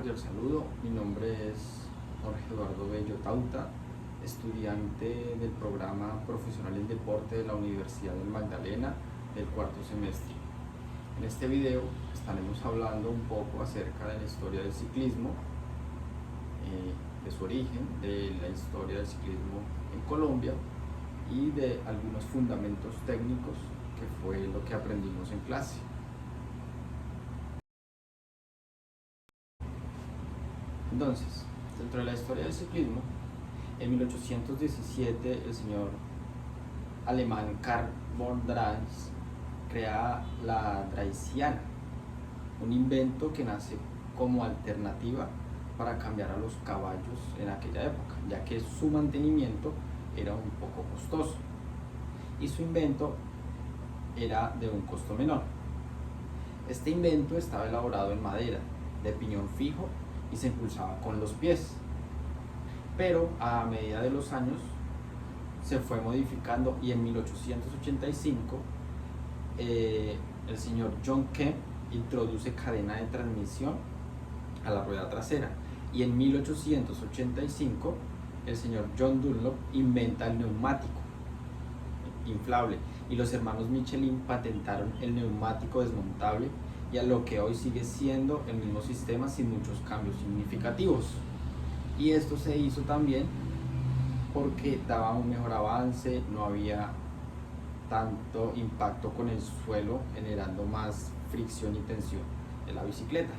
cordial saludo. Mi nombre es Jorge Eduardo Bello Tauta, estudiante del programa profesional en deporte de la Universidad del Magdalena del cuarto semestre. En este video estaremos hablando un poco acerca de la historia del ciclismo, de su origen, de la historia del ciclismo en Colombia y de algunos fundamentos técnicos que fue lo que aprendimos en clase. Entonces, dentro de la historia del ciclismo, en 1817 el señor alemán Karl von Drais crea la Draisiana, un invento que nace como alternativa para cambiar a los caballos en aquella época, ya que su mantenimiento era un poco costoso y su invento era de un costo menor. Este invento estaba elaborado en madera, de piñón fijo, y se impulsaba con los pies, pero a medida de los años se fue modificando y en 1885 el señor John Kemp introduce cadena de transmisión a la rueda trasera y en 1885 el señor John Dunlop inventa el neumático inflable y los hermanos Michelin patentaron el neumático desmontable y a lo que hoy sigue siendo el mismo sistema sin muchos cambios significativos. Y esto se hizo también porque daba un mejor avance, no había tanto impacto con el suelo, generando más fricción y tensión en la bicicleta.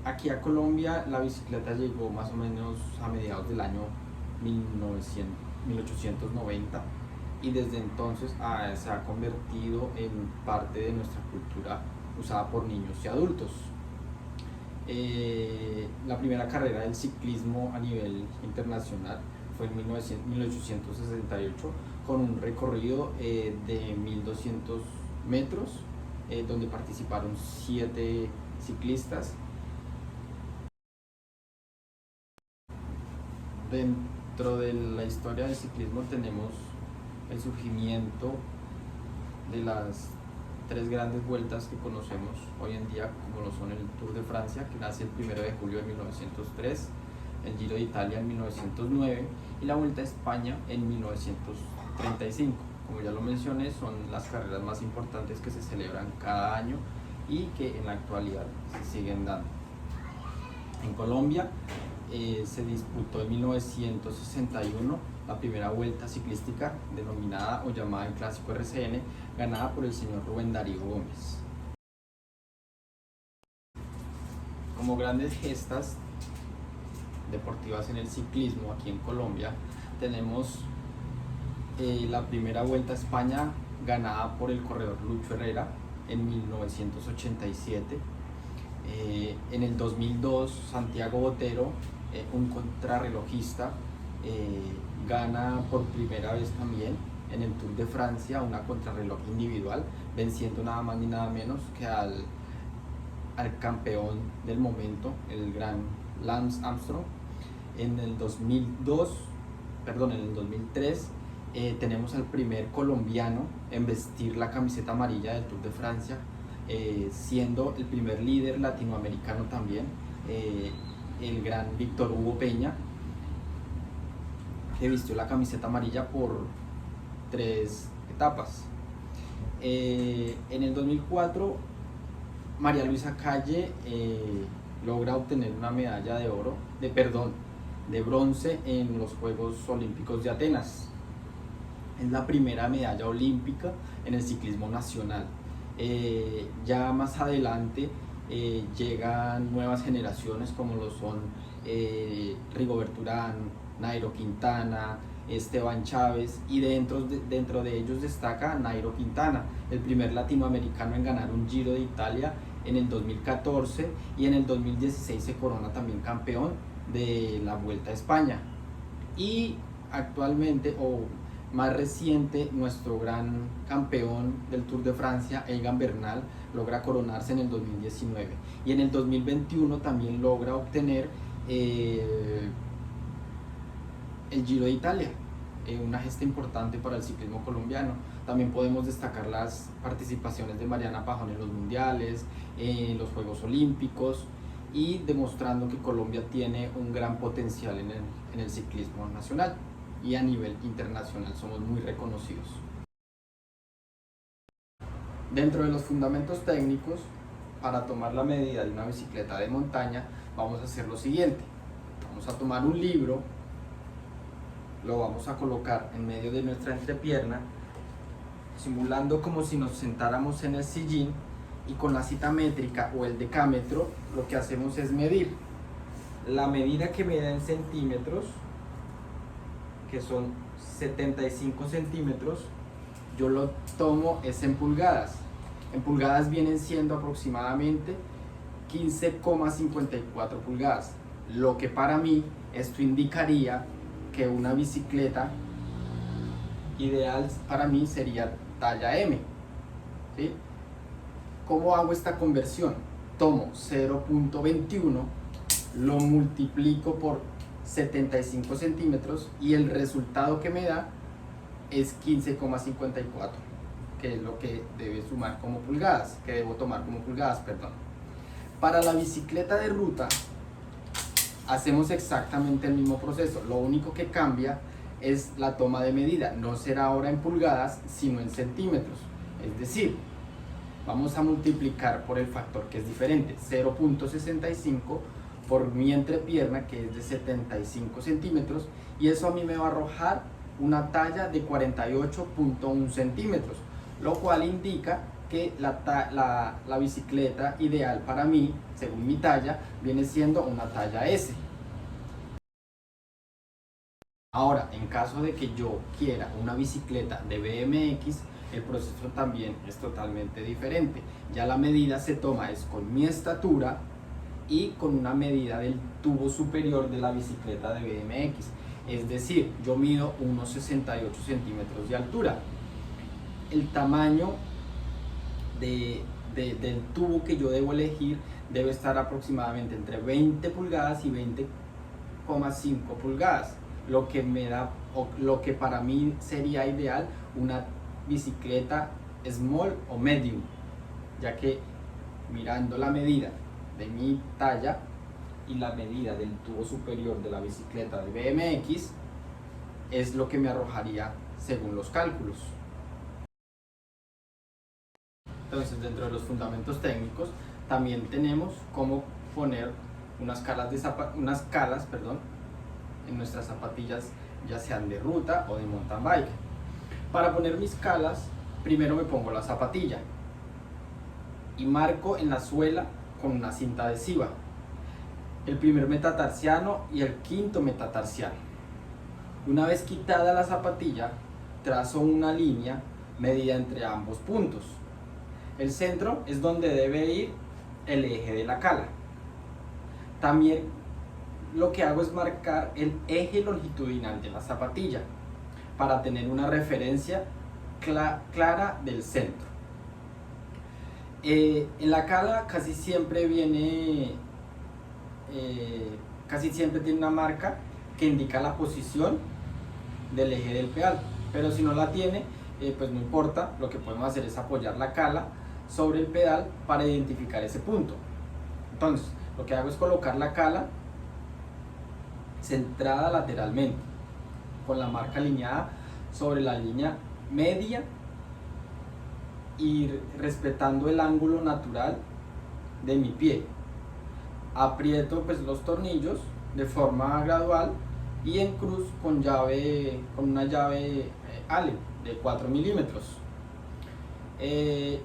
Aquí a Colombia la bicicleta llegó más o menos a mediados del año 1890 y desde entonces se ha convertido en parte de nuestra cultura usada por niños y adultos. La primera carrera del ciclismo a nivel internacional fue en 1868 con un recorrido de 1200 metros donde participaron 7 ciclistas. Dentro de la historia del ciclismo tenemos el surgimiento de las 3 grandes vueltas que conocemos hoy en día, como lo son el Tour de Francia, que nace el 1 de julio de 1903, el Giro de Italia en 1909 y la Vuelta a España en 1935. Como ya lo mencioné, son las carreras más importantes que se celebran cada año y que en la actualidad se siguen dando. En Colombia se disputó en 1961 la primera vuelta ciclística denominada o llamada el Clásico RCN, ganada por el señor Rubén Darío Gómez. Como grandes gestas deportivas en el ciclismo aquí en Colombia tenemos la primera Vuelta a España ganada por el corredor Lucho Herrera en 1987. En el 2002 Santiago Botero, un contrarrelojista, gana por primera vez también en el Tour de Francia una contrarreloj individual, venciendo nada más ni nada menos que al campeón del momento, el gran Lance Armstrong. En el 2003 tenemos al primer colombiano en vestir la camiseta amarilla del Tour de Francia, siendo el primer líder latinoamericano también, el gran Víctor Hugo Peña, que vistió la camiseta amarilla por 3 etapas. En el 2004 María Luisa Calle logra obtener una medalla de bronce en los Juegos Olímpicos de Atenas. Es la primera medalla olímpica en el ciclismo nacional. Ya más adelante llegan nuevas generaciones como lo son Rigoberto Urán, Nairo Quintana, Esteban Chávez, y dentro de ellos destaca Nairo Quintana, el primer latinoamericano en ganar un Giro de Italia en el 2014 y en el 2016 se corona también campeón de la Vuelta a España. Y actualmente, o más reciente, nuestro gran campeón del Tour de Francia, Egan Bernal, logra coronarse en el 2019 y en el 2021 también logra obtener el Giro de Italia, una gesta importante para el ciclismo colombiano. También podemos destacar las participaciones de Mariana Pajón en los mundiales, en los Juegos Olímpicos, y demostrando que Colombia tiene un gran potencial en el ciclismo nacional, y a nivel internacional somos muy reconocidos. Dentro de los fundamentos técnicos, para tomar la medida de una bicicleta de montaña, vamos a hacer lo siguiente. Vamos a tomar un libro, lo vamos a colocar en medio de nuestra entrepierna, simulando como si nos sentáramos en el sillín, y con la cita métrica o el decámetro lo que hacemos es medir. La medida que me da en centímetros, que son 75 centímetros, yo lo tomo es en pulgadas. En pulgadas vienen siendo aproximadamente 15,54 pulgadas, lo que para mí esto indicaría que una bicicleta ideal para mí sería talla M, ¿sí? ¿Cómo hago esta conversión? Tomo 0.21, lo multiplico por 75 centímetros y el resultado que me da es 15,54, que es lo que debe sumar como pulgadas, que debo tomar como pulgadas, perdón. Para la bicicleta de ruta hacemos exactamente el mismo proceso, lo único que cambia es la toma de medida, no será ahora en pulgadas sino en centímetros, es decir, vamos a multiplicar por el factor que es diferente, 0.65 por mi entrepierna, que es de 75 centímetros, y eso a mí me va a arrojar una talla de 48.1 centímetros, lo cual indica que la bicicleta ideal para mí, según mi talla, viene siendo una talla S. Ahora, en caso de que yo quiera una bicicleta de BMX, el proceso también es totalmente diferente. Ya la medida se toma es con mi estatura y con una medida del tubo superior de la bicicleta de BMX. Es decir, yo mido unos 68 centímetros de altura. El tamaño del tubo que yo debo elegir debe estar aproximadamente entre 20 pulgadas y 20,5 pulgadas, lo que me da, o lo que para mí sería ideal, una bicicleta small o medium, ya que mirando la medida de mi talla y la medida del tubo superior de la bicicleta de BMX es lo que me arrojaría según los cálculos. Entonces, dentro de los fundamentos técnicos también tenemos cómo poner unas calas en nuestras zapatillas, ya sean de ruta o de mountain bike. Para poner mis calas, primero me pongo la zapatilla y marco en la suela con una cinta adhesiva el primer metatarsiano y el quinto metatarsiano. Una vez quitada la zapatilla, trazo una línea medida entre ambos puntos. El centro es donde debe ir el eje de la cala. También lo que hago es marcar el eje longitudinal de la zapatilla para tener una referencia clara del centro. En la cala casi siempre tiene una marca que indica la posición del eje del pedal, pero si no la tiene, pues no importa, lo que podemos hacer es apoyar la cala sobre el pedal para identificar ese punto. Entonces, lo que hago es colocar la cala centrada lateralmente, con la marca alineada sobre la línea media y respetando el ángulo natural de mi pie. Aprieto pues los tornillos de forma gradual y en cruz con una llave Allen de 4 milímetros.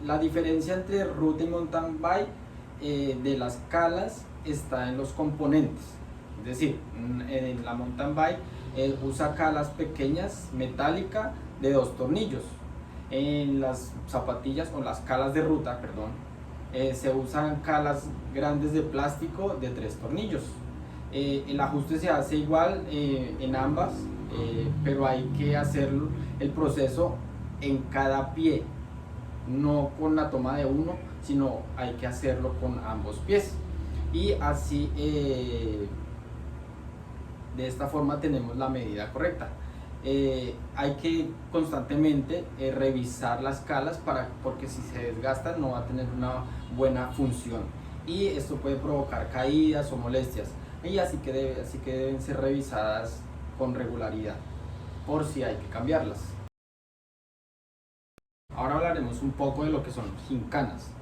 La diferencia entre ruta y mountain bike de las calas está en los componentes, es decir, en la mountain bike usa calas pequeñas metálicas de 2 tornillos. En las zapatillas o las calas de ruta, perdón, se usan calas grandes de plástico de 3 tornillos. El ajuste se hace igual en ambas, pero hay que hacer el proceso en cada pie, no con la toma de uno, sino hay que hacerlo con ambos pies. Y así, de esta forma tenemos la medida correcta. hay que constantemente revisar las calas porque si se desgastan no va a tener una buena función y esto puede provocar caídas o molestias, y así que deben ser revisadas con regularidad por si hay que cambiarlas. Ahora hablaremos un poco de lo que son gincanas.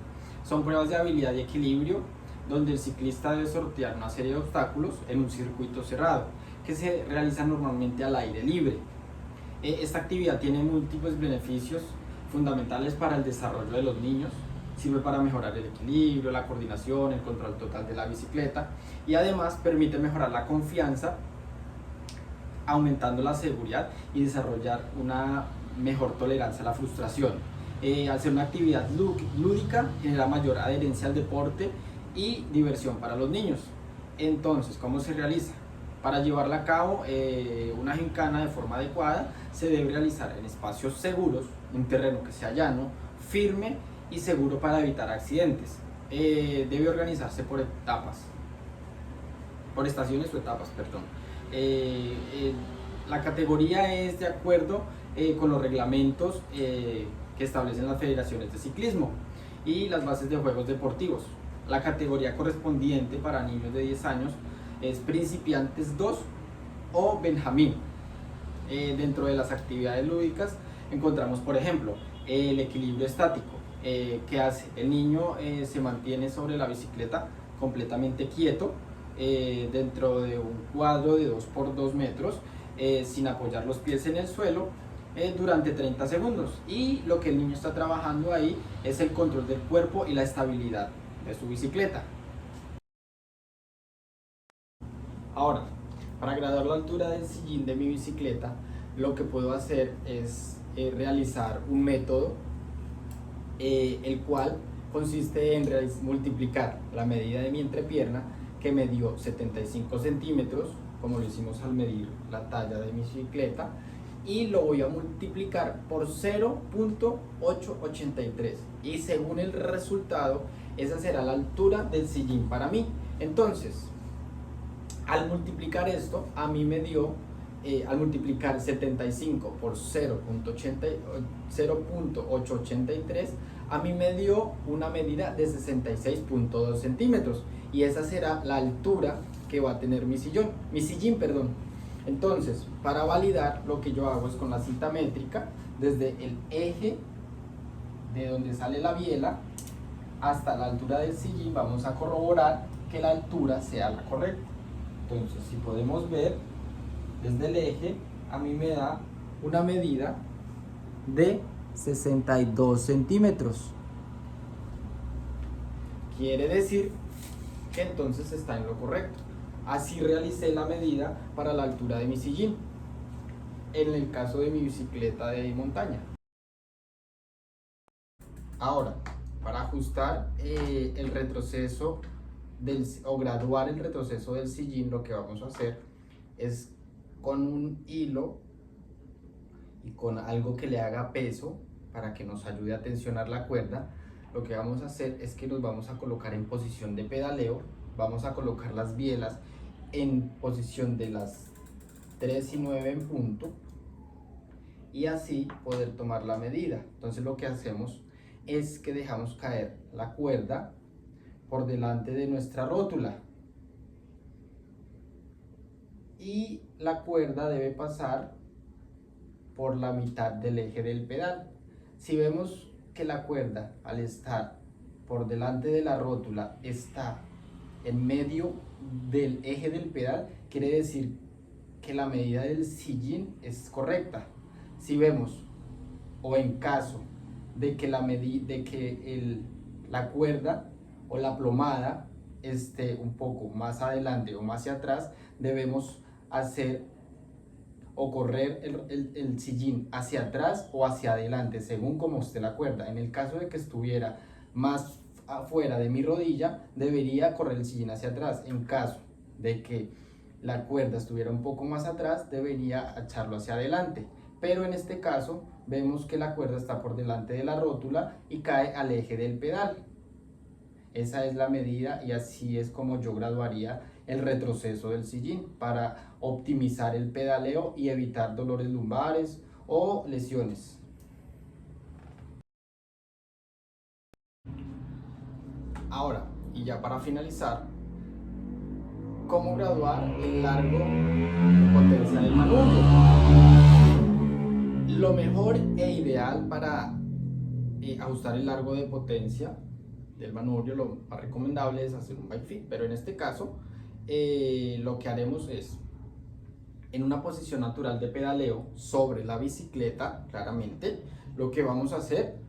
Son pruebas de habilidad y equilibrio donde el ciclista debe sortear una serie de obstáculos en un circuito cerrado que se realiza normalmente al aire libre. Esta actividad tiene múltiples beneficios fundamentales para el desarrollo de los niños. Sirve para mejorar el equilibrio, la coordinación, el control total de la bicicleta y además permite mejorar la confianza, aumentando la seguridad y desarrollar una mejor tolerancia a la frustración. Al ser una actividad lúdica, genera mayor adherencia al deporte y diversión para los niños. Entonces, ¿cómo se realiza? Para llevarla a cabo, una gincana de forma adecuada se debe realizar en espacios seguros, un terreno que sea llano, firme y seguro para evitar accidentes. Debe organizarse por estaciones o etapas, perdón. La categoría es de acuerdo con los reglamentos que establecen las federaciones de ciclismo y las bases de juegos deportivos. La categoría correspondiente para niños de 10 años es principiantes 2 o Benjamín. Dentro de las actividades lúdicas encontramos, por ejemplo, el equilibrio estático, que hace el niño se mantiene sobre la bicicleta completamente quieto dentro de un cuadro de 2 por 2 metros sin apoyar los pies en el suelo durante 30 segundos, y lo que el niño está trabajando ahí es el control del cuerpo y la estabilidad de su bicicleta. Ahora, para graduar la altura del sillín de mi bicicleta, lo que puedo hacer es realizar un método el cual consiste en multiplicar la medida de mi entrepierna, que me dio 75 centímetros, como lo hicimos al medir la talla de mi bicicleta, y lo voy a multiplicar por 0.883, y según el resultado, esa será la altura del sillín para mí. Entonces, al multiplicar esto, a mí me dio, al multiplicar 75 por 0.883, a mí me dio una medida de 66.2 centímetros, y esa será la altura que va a tener mi sillín. Entonces, para validar, lo que yo hago es con la cinta métrica, desde el eje de donde sale la biela hasta la altura del sillín, vamos a corroborar que la altura sea la correcta. Entonces, si podemos ver, desde el eje a mí me da una medida de 62 centímetros. Quiere decir que entonces está en lo correcto. Así realicé la medida para la altura de mi sillín, en el caso de mi bicicleta de montaña. Ahora, para ajustar el retroceso o graduar el retroceso del sillín, lo que vamos a hacer es con un hilo y con algo que le haga peso para que nos ayude a tensionar la cuerda. Lo que vamos a hacer es que nos vamos a colocar en posición de pedaleo, vamos a colocar las bielas en posición de las 3 y 9 en punto, y así poder tomar la medida. Entonces lo que hacemos es que dejamos caer la cuerda por delante de nuestra rótula, y la cuerda debe pasar por la mitad del eje del pedal. Si vemos que la cuerda, al estar por delante de la rótula, está en medio del eje del pedal, quiere decir que la medida del sillín es correcta. Si vemos, o en caso de que la cuerda o la plomada esté un poco más adelante o más hacia atrás, debemos hacer o correr el sillín hacia atrás o hacia adelante, según como esté la cuerda. En el caso de que estuviera más afuera de mi rodilla, debería correr el sillín hacia atrás. En caso de que la cuerda estuviera un poco más atrás, debería echarlo hacia adelante. Pero en este caso vemos que la cuerda está por delante de la rótula y cae al eje del pedal. Esa es la medida, y así es como yo graduaría el retroceso del sillín para optimizar el pedaleo y evitar dolores lumbares o lesiones. Ahora, y ya para finalizar, ¿cómo graduar el largo de potencia del manubrio? Lo mejor e ideal para ajustar el largo de potencia del manubrio, lo más recomendable es hacer un bike fit, pero en este caso lo que haremos es en una posición natural de pedaleo sobre la bicicleta. Claramente lo que vamos a hacer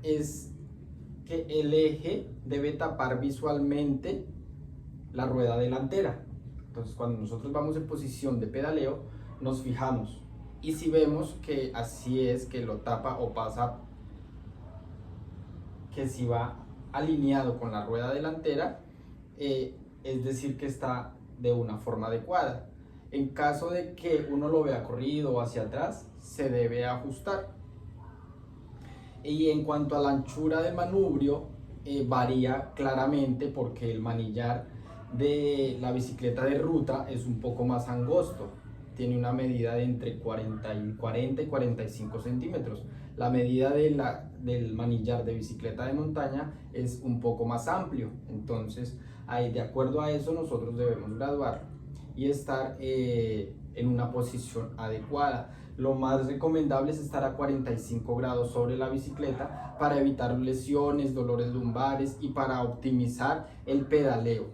es que el eje debe tapar visualmente la rueda delantera. Entonces cuando nosotros vamos en posición de pedaleo nos fijamos, y si vemos que así es, que lo tapa o pasa, que si va alineado con la rueda delantera, es decir que está de una forma adecuada. En caso de que uno lo vea corrido o hacia atrás, se debe ajustar. Y en cuanto a la anchura del manubrio, varía claramente porque el manillar de la bicicleta de ruta es un poco más angosto. Tiene una medida de entre 40 y 45 centímetros. La medida del manillar de bicicleta de montaña es un poco más amplio. Entonces, ahí, de acuerdo a eso, nosotros debemos graduar y estar en una posición adecuada. Lo más recomendable es estar a 45 grados sobre la bicicleta para evitar lesiones, dolores lumbares y para optimizar el pedaleo.